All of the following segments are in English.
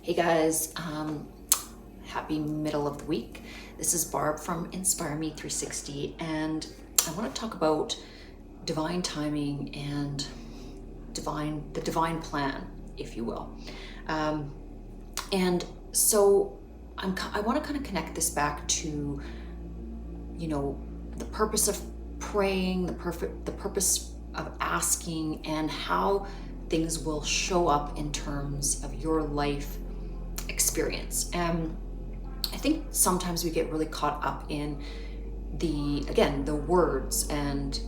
Hey guys, happy middle of the week. This is Barb from Inspire Me 360, and I want to talk about divine timing and the divine plan, if you will. And so I want to kind of connect this back to, the purpose of praying, the purpose of asking, and how things will show up in terms of your life experience. And I think sometimes we get really caught up in the words and,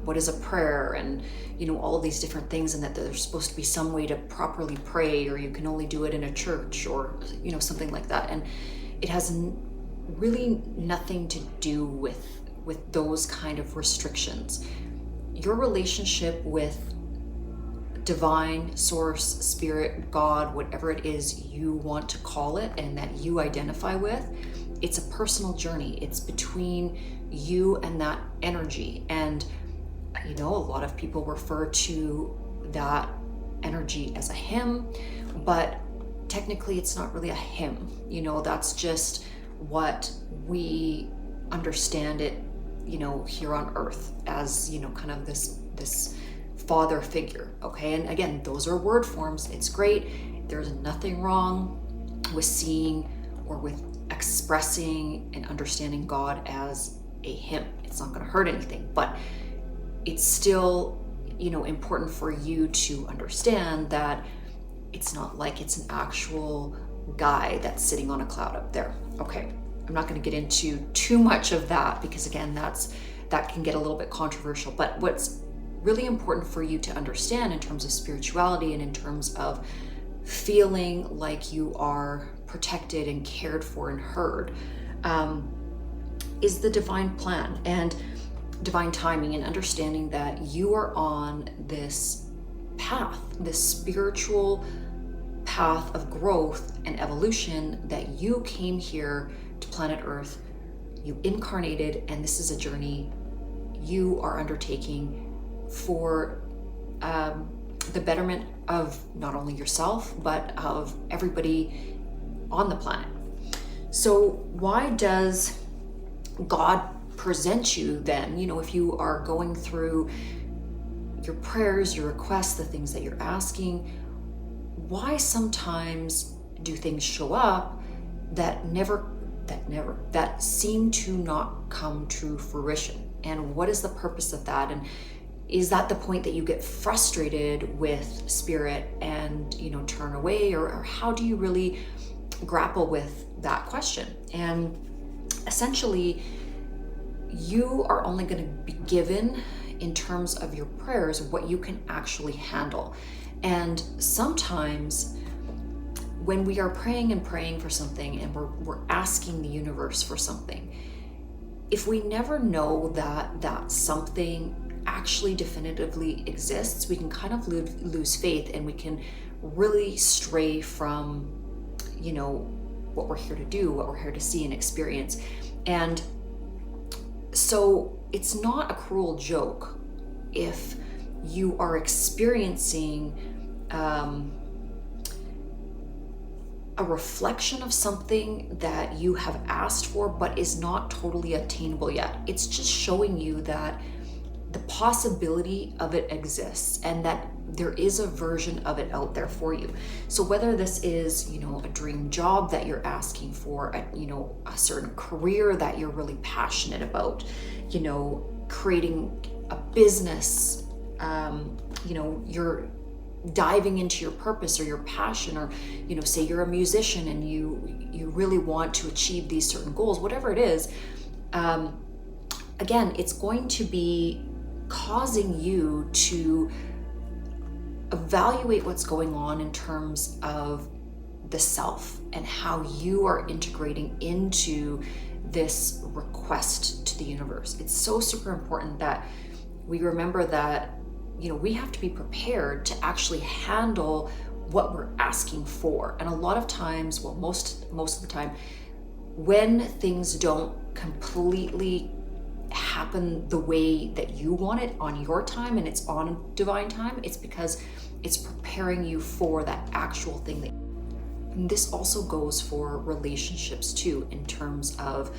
what is a prayer, and, all of these different things, and that there's supposed to be some way to properly pray, or you can only do it in a church, or, something like that. And it has really nothing to do with those kind of restrictions. Your relationship with divine source, spirit, God, whatever it is you want to call it and that you identify with, it's a personal journey. It's between you and that energy. And a lot of people refer to that energy as a hymn, but technically it's not really a hymn. That's just what we understand it, here on earth as, kind of this father figure. Okay, and again, those are word forms. It's great. There's nothing wrong with seeing or with expressing and understanding God as a hymn. It's not going to hurt anything, but it's still, important for you to understand that it's not like it's an actual guy that's sitting on a cloud up there. Okay, I'm not going to get into too much of that because again, that can get a little bit controversial. But what's really important for you to understand in terms of spirituality and in terms of feeling like you are protected and cared for and heard, is the divine plan and divine timing, and understanding that you are on this path, this spiritual path of growth and evolution, that you came here to planet Earth, you incarnated, and this is a journey you are undertaking for the betterment of not only yourself, but of everybody on the planet. So why does God present you then, if you are going through your prayers, your requests, the things that you're asking, why sometimes do things show up that seem to not come to fruition? And what is the purpose of that? And is that the point that you get frustrated with spirit and, turn away? Or how do you really grapple with that question? And essentially, you are only going to be given, in terms of your prayers, what you can actually handle. And sometimes when we are praying for something, and we're asking the universe for something, if we never know that something actually definitively exists, we can kind of lose faith, and we can really stray from, what we're here to do, what we're here to see and experience. And so it's not a cruel joke if you are experiencing a reflection of something that you have asked for but is not totally attainable yet. It's just showing you that the possibility of it exists, and that there is a version of it out there for you. So whether this is, a dream job that you're asking for, a certain career that you're really passionate about, creating a business, you're diving into your purpose or your passion, or, say you're a musician and you really want to achieve these certain goals, whatever it is, again, it's going to be causing you to evaluate what's going on in terms of the self and how you are integrating into this request to the universe. It's so super important that we remember that, we have to be prepared to actually handle what we're asking for. And a lot of times, well, most of the time, when things don't completely happen the way that you want it on your time, and it's on divine time, it's because it's preparing you for that actual thing that this also goes for relationships too, in terms of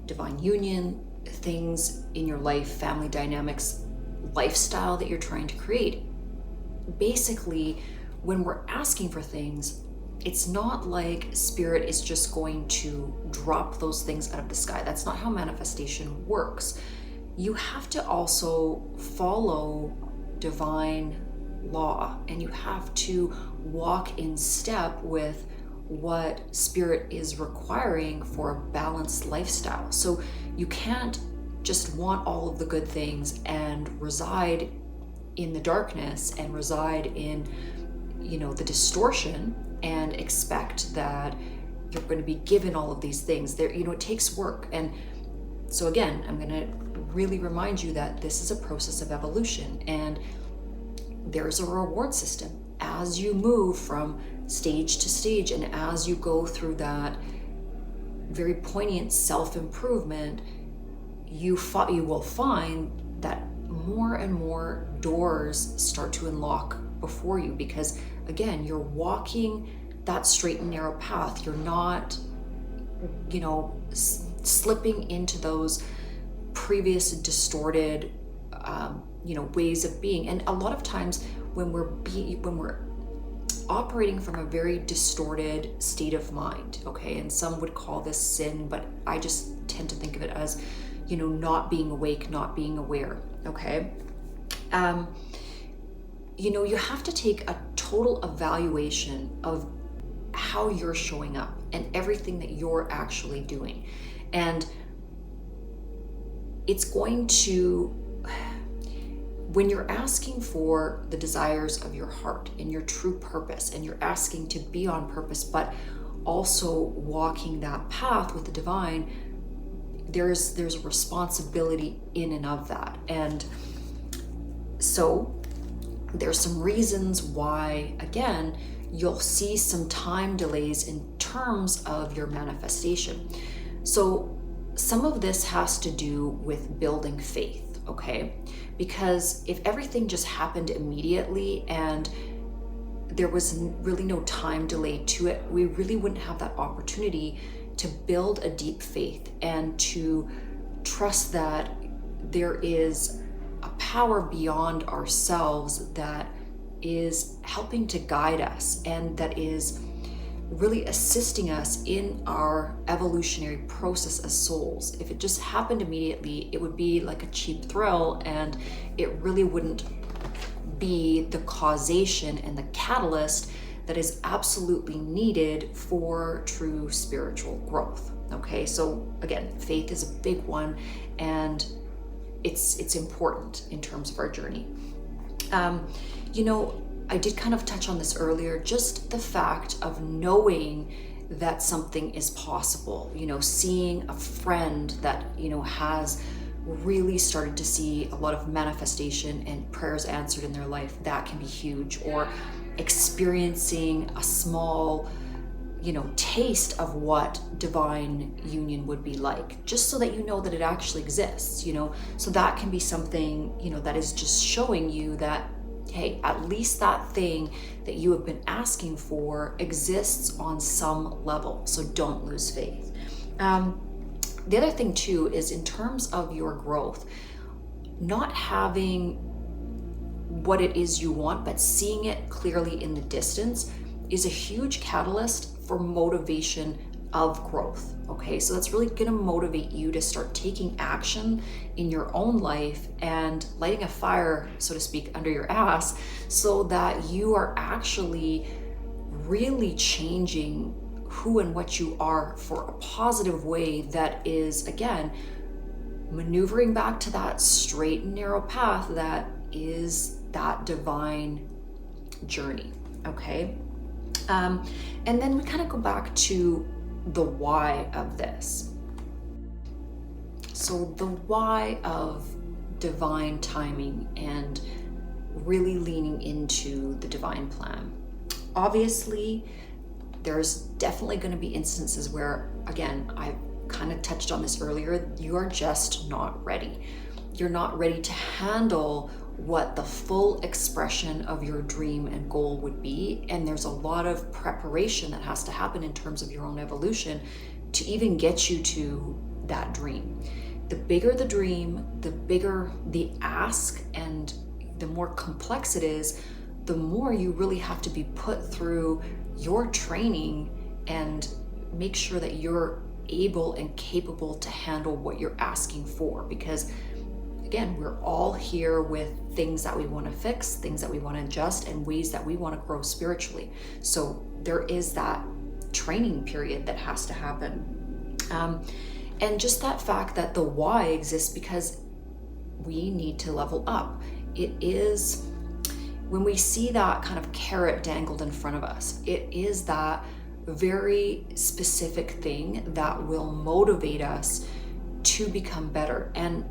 divine union, things in your life, family dynamics, lifestyle that you're trying to create. Basically, when we're asking for things, it's not like Spirit is just going to drop those things out of the sky. That's not how manifestation works. You have to also follow divine law, and you have to walk in step with what Spirit is requiring for a balanced lifestyle. So you can't just want all of the good things and reside in the darkness and reside in, the distortion and expect that you're going to be given all of these things. There, it takes work. And so again, I'm going to really remind you that this is a process of evolution, and there's a reward system as you move from stage to stage, and as you go through that very poignant self-improvement, you will find that more and more doors start to unlock before you, because again, you're walking that straight and narrow path. You're not, slipping into those previous distorted, ways of being. And a lot of times when we're operating from a very distorted state of mind, okay, and some would call this sin, but I just tend to think of it as, not being awake, not being aware, okay? You have to take a total evaluation of how you're showing up and everything that you're actually doing. And it's going to, when you're asking for the desires of your heart and your true purpose, and you're asking to be on purpose, but also walking that path with the divine, there's a responsibility in and of that. And so there's some reasons why, again, you'll see some time delays in terms of your manifestation. So some of this has to do with building faith, okay? Because if everything just happened immediately and there was really no time delay to it, we really wouldn't have that opportunity to build a deep faith and to trust that there is a power beyond ourselves that is helping to guide us and that is really assisting us in our evolutionary process as souls. If it just happened immediately, it would be like a cheap thrill, and it really wouldn't be the causation and the catalyst that is absolutely needed for true spiritual growth. Okay, so again, faith is a big one, and it's important in terms of our journey. I did kind of touch on this earlier, just the fact of knowing that something is possible, seeing a friend that, has really started to see a lot of manifestation and prayers answered in their life, that can be huge. Or experiencing a small, taste of what divine union would be like, just so that you know that it actually exists, so that can be something, that is just showing you that, hey, at least that thing that you have been asking for exists on some level. So don't lose faith. The other thing too is in terms of your growth, not having what it is you want, but seeing it clearly in the distance is a huge catalyst for motivation of growth. Okay, so that's really going to motivate you to start taking action in your own life and lighting a fire, so to speak, under your ass, so that you are actually really changing who and what you are for a positive way that is, again, maneuvering back to that straight and narrow path that is that divine journey. Okay, and then we kind of go back to the why of this. So the why of divine timing and really leaning into the divine plan. Obviously, there's definitely going to be instances where, again, I kind of touched on this earlier, you are just not ready. You're not ready to handle what the full expression of your dream and goal would be. And there's a lot of preparation that has to happen in terms of your own evolution to even get you to that dream. The bigger the dream, the bigger the ask, and the more complex it is, the more you really have to be put through your training and make sure that you're able and capable to handle what you're asking for. Because again, we're all here with things that we want to fix, things that we want to adjust, and ways that we want to grow spiritually. So there is that training period that has to happen. And just that fact that the why exists because we need to level up. It is, when we see that kind of carrot dangled in front of us, it is that very specific thing that will motivate us to become better. And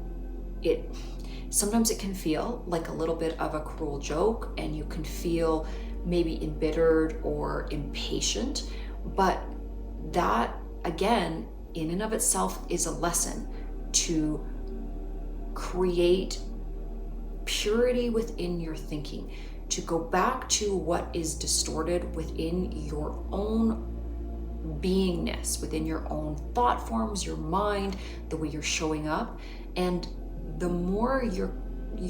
sometimes it can feel like a little bit of a cruel joke, and you can feel maybe embittered or impatient, but that, again, in and of itself is a lesson to create purity within your thinking, to go back to what is distorted within your own beingness, within your own thought forms, your mind, the way you're showing up. And the more you're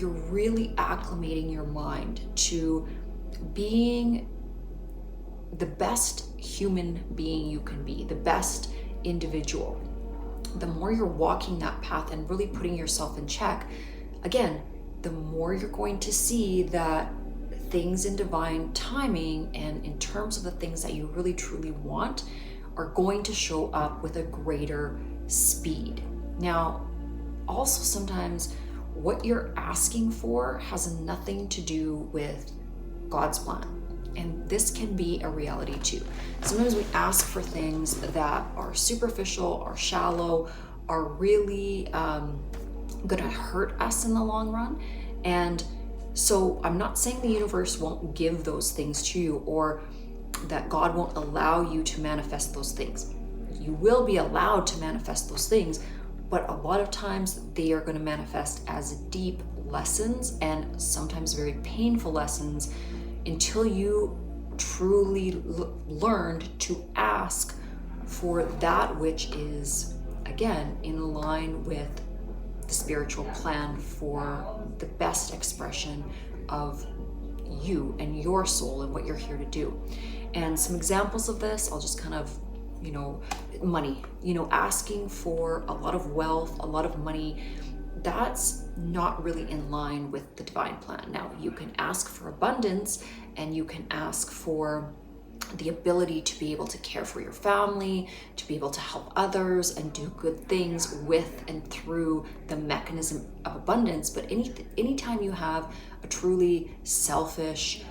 really acclimating your mind to being the best human being you can be, the best individual, the more you're walking that path and really putting yourself in check, again, the more you're going to see that things in divine timing and in terms of the things that you really truly want are going to show up with a greater speed. Now, also sometimes what you're asking for has nothing to do with God's plan. And this can be a reality too. Sometimes we ask for things that are superficial or shallow, are really gonna hurt us in the long run. And so I'm not saying the universe won't give those things to you, or that God won't allow you to manifest those things. You will be allowed to manifest those things, but a lot of times they are going to manifest as deep lessons, and sometimes very painful lessons, until you truly learned to ask for that which is, again, in line with the spiritual plan for the best expression of you and your soul and what you're here to do. And some examples of this, I'll just kind of, money, asking for a lot of wealth, a lot of money, that's not really in line with the divine plan. Now, you can ask for abundance, and you can ask for the ability to be able to care for your family, to be able to help others and do good things with and through the mechanism of abundance. But anytime you have a truly selfish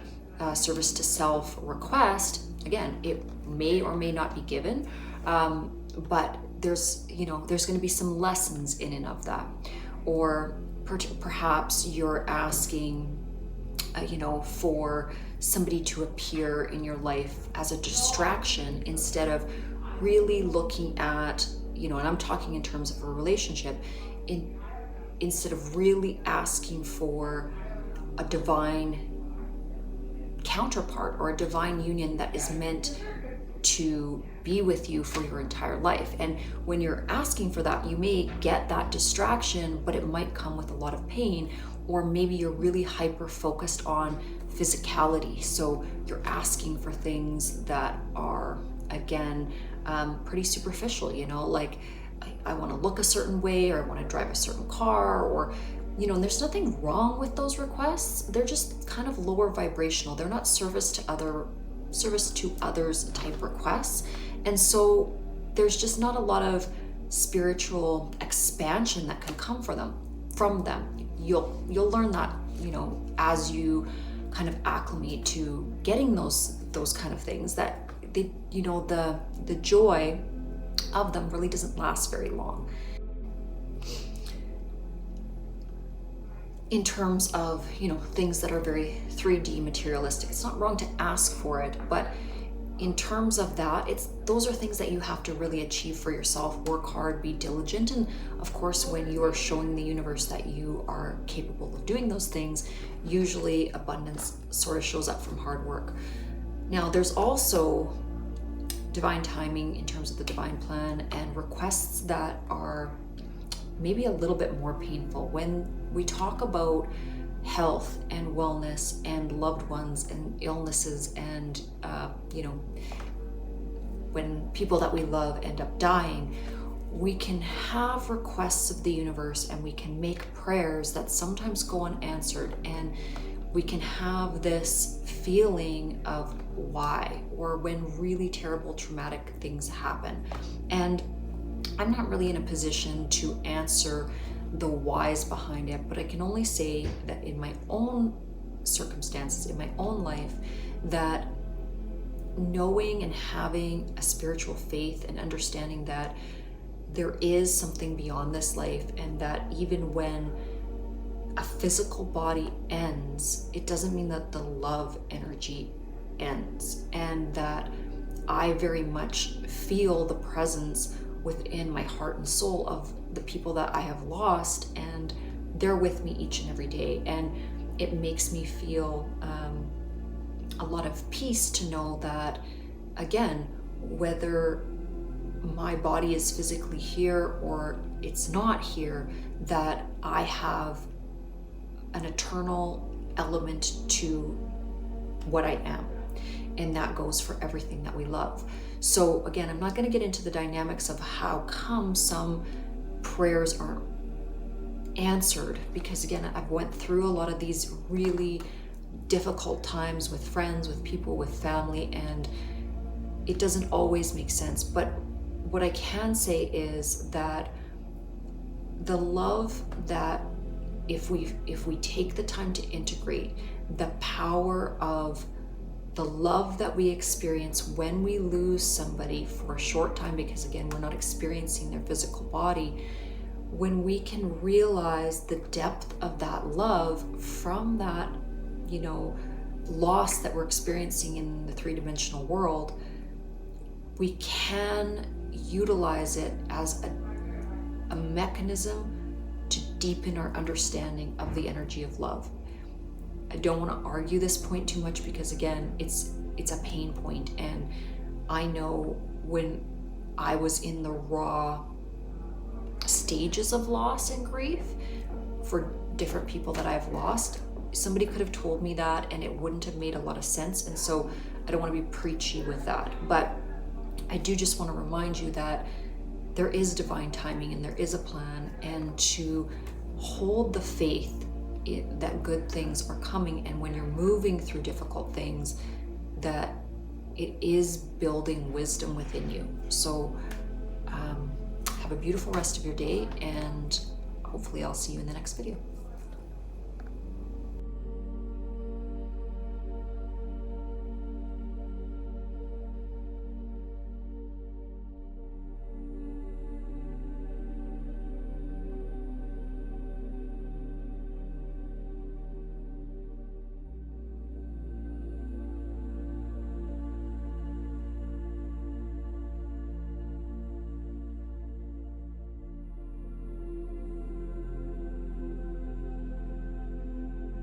service to self request, again, it may or may not be given, but there's going to be some lessons in and of that. Or perhaps you're asking for somebody to appear in your life as a distraction, instead of really looking at, and I'm talking in terms of a relationship, instead of really asking for a divine counterpart or a divine union that is meant to be with you for your entire life. And when you're asking for that, you may get that distraction, but it might come with a lot of pain. Or maybe you're really hyper focused on physicality, so you're asking for things that are, again, pretty superficial, like I want to look a certain way, or I want to drive a certain car, or and there's nothing wrong with those requests. They're just kind of lower vibrational. They're not service to others type requests. And so there's just not a lot of spiritual expansion that can come from them. You'll learn that, as you kind of acclimate to getting those kind of things, that the joy of them really doesn't last very long. In terms of, things that are very 3D materialistic, it's not wrong to ask for it, but in terms of that, those are things that you have to really achieve for yourself. Work hard, be diligent, and of course, when you are showing the universe that you are capable of doing those things, usually abundance sort of shows up from hard work. Now, there's also divine timing in terms of the divine plan and requests that are maybe a little bit more painful. When we talk about health and wellness and loved ones and illnesses and when people that we love end up dying, we can have requests of the universe and we can make prayers that sometimes go unanswered, and we can have this feeling of why, or when really terrible traumatic things happen. And I'm not really in a position to answer the whys behind it, but I can only say that in my own circumstances, in my own life, that knowing and having a spiritual faith and understanding that there is something beyond this life, and that even when a physical body ends, it doesn't mean that the love energy ends, and that I very much feel the presence within my heart and soul of the people that I have lost, and they're with me each and every day. And it makes me feel a lot of peace to know that, again, whether my body is physically here or it's not here, that I have an eternal element to what I am. And that goes for everything that we love. So again, I'm not going to get into the dynamics of how come some prayers aren't answered, because again, I've went through a lot of these really difficult times with friends, with people, with family, and it doesn't always make sense. But what I can say is that the love that if we take the time to integrate the power of the love that we experience when we lose somebody for a short time, because again, we're not experiencing their physical body, when we can realize the depth of that love from that, loss that we're experiencing in the three-dimensional world, we can utilize it as a mechanism to deepen our understanding of the energy of love. I don't want to argue this point too much, because again, it's a pain point, and I know when I was in the raw stages of loss and grief for different people that I've lost, somebody could have told me that and it wouldn't have made a lot of sense. And so I don't want to be preachy with that, but I do just want to remind you that there is divine timing and there is a plan, and to hold the faith that good things are coming, and when you're moving through difficult things, that it is building wisdom within you. So have a beautiful rest of your day, and hopefully I'll see you in the next video.